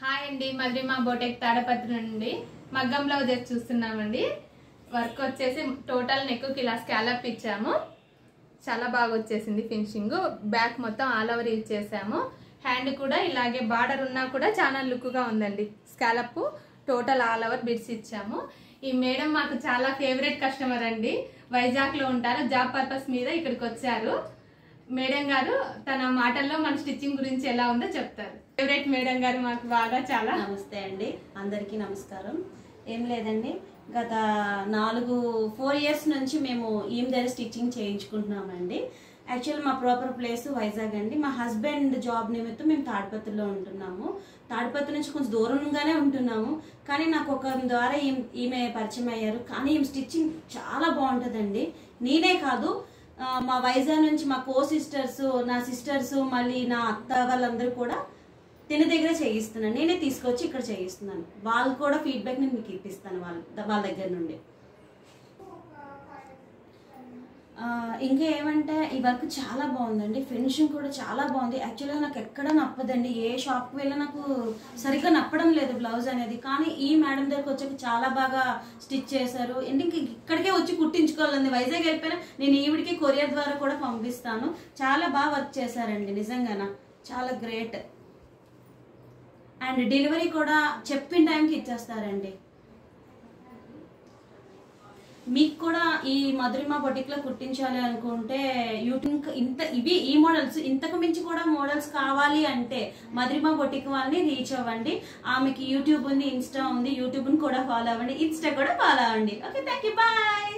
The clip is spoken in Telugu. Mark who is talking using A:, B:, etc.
A: హాయ్ అండి, మధురిమ బోటెక్ తాడపత్రి నుండి మగ్గం బ్లౌజ్ చూస్తున్నామండి. వర్క్ వచ్చేసి టోటల్ నెక్కి ఇలా స్కాలప్ ఇచ్చాము. చాలా బాగా వచ్చేసింది ఫినిషింగ్. బ్యాక్ మొత్తం ఆల్ ఓవర్ యూజ్ చేసాము. హ్యాండ్ కూడా ఇలాగే బార్డర్ ఉన్నా కూడా చాలా లుక్గా ఉందండి. Scallop total all over bids ఇచ్చాము. ఈ మేడం మాకు చాలా ఫేవరెట్ కస్టమర్ అండి. వైజాగ్లో ఉంటారు, జాబ్ పర్పస్ మీద ఇక్కడికి వచ్చారు. మేడం గారు తన మాటల్లో మన స్టిచ్చింగ్ గురించి ఎలా ఉందో చెప్తారు. ఫేవరెట్ మేడం గారు మాకు బాగా చాలా.
B: నమస్తే అండి, అందరికీ నమస్కారం. ఏం లేదండి, గత 4 ఇయర్స్ నుంచి మేము ఈమె దగ్గర స్టిచ్చింగ్ చేయించుకుంటున్నామండి. యాక్చువల్ మా ప్రాపర్ ప్లేస్ వైజాగ్ అండి. మా హస్బెండ్ జాబ్ నిమిత్తం మేము తాడిపత్రిలో ఉంటున్నాము. తాడిపత్రి నుంచి కొంచెం దూరంగానే ఉంటున్నాము. కానీ నాకు ఒక ద్వారా ఈమె పరిచయం అయ్యారు. కానీ ఈమె స్టిచ్చింగ్ చాలా బాగుంటుందండి. నేనే కాదు, మా వైజాగ్ నుంచి మా సిస్టర్స్, నా సిస్టర్స్, మళ్ళీ నా అత్త వాళ్ళందరూ కూడా తిన దగ్గర చేయిస్తున్నాను. నేనే తీసుకొచ్చి ఇక్కడ చేయిస్తున్నాను. వాళ్ళు కూడా ఫీడ్బ్యాక్ నేను మీకు ఇప్పిస్తాను వాళ్ళ దగ్గర నుండి. ఇంకా ఏమంటే ఈ వర్క్ చాలా బాగుందండి. ఫినిషింగ్ కూడా చాలా బాగుంది. యాక్చువల్గా నాకు ఎక్కడ నప్పదండి. ఏ షాప్కి వెళ్ళి నాకు సరిగ్గా నప్పడం లేదు బ్లౌజ్ అనేది. కానీ ఈ మేడం దగ్గరకు వచ్చాక చాలా బాగా స్టిచ్ చేశారు. ఇంక ఇక్కడికే వచ్చి కుట్టించుకోవాలండి. వైజాగ్ వెళ్ళిపోయినా నేను ఈవిడికి కొరియర్ ద్వారా కూడా పంపిస్తాను. చాలా బాగా వర్క్ చేశారండి, నిజంగానా చాలా గ్రేట్. అండ్ డెలివరీ కూడా చెప్పిన టైంకి ఇచ్చేస్తారండి. మీకు కూడా ఈ మధురిమ బొటిక్లో కుట్టించాలి అనుకుంటే యూట్యూబ్ ఈ మోడల్స్ ఇంతకు మించి కూడా మోడల్స్ కావాలి అంటే మధురిమ బొటిక్ వాళ్ళని రీచ్ అవ్వండి. ఆమెకి యూట్యూబ్ ఉంది, ఇన్స్టా ఉంది. యూట్యూబ్ని కూడా ఫాలో అవ్వండి, ఇన్స్టా కూడా ఫాలో అవ్వండి. Okay, thank you, bye.